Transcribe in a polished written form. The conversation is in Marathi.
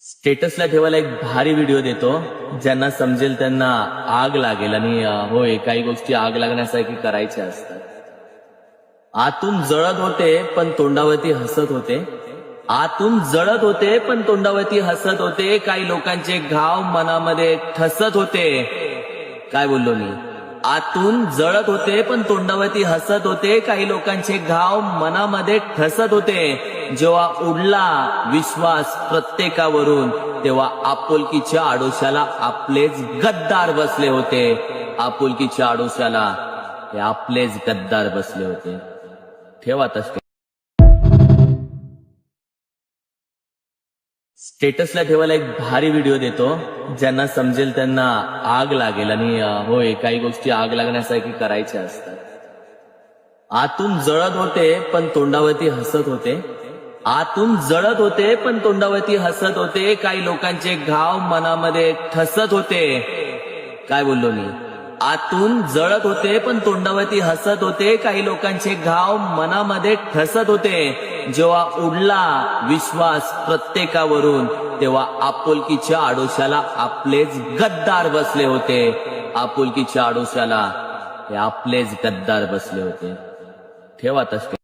स्टेटसला ठेवायला एक भारी व्हिडिओ देतो, ज्यांना समजेल त्यांना आग लागेल. आणि होय, काही गोष्टी आग लागण्यासारखी करायच्या असतात. आतून जळत होते पण तोंडावरती हसत होते. आतून जळत होते पण तोंडावरती हसत होते. काही लोकांचे घाव मनामध्ये ठसत होते. काय बोललो मी? आतून जळत होते पण तोंडावरती हसत होते. काही लोकांचे घाव मनामध्ये ठसत होते. जेव्हा उडला विश्वास प्रत्येकावरून, तेव्हा आपुलकीच्या आडोशाला आपलेच गद्दार बसले होते. आपुलकीच्या आडोशाला हे आपलेच गद्दार बसले होते. ठेवा तसे. स्टेटसला ठेवायला एक भारी व्हिडिओ देतो, ज्यांना समजेल त्यांना आग लागेल. आणि होय, काही गोष्टी आग लागण्यासारखी करायच्या असतात. आतून जळत होते पण तोंडावरती हसत होते. आतून जळत होते पण तोंडावरती हसत होते. काही लोकांचे घाव मनामध्ये ठसत होते. काय बोललो मी? आतून जळत होते पण तोंडावरती हसत होते. काही लोकांचे घाव मनामध्ये ठसत होते. जेव्हा उडला विश्वास प्रत्येकावरून, तेव्हा आपुलकीच्या आडोशाला आपलेच गद्दार बसले होते. आपुलकीच्या आडोशाला हे आपलेच गद्दार बसले होते. ठेवा तसे.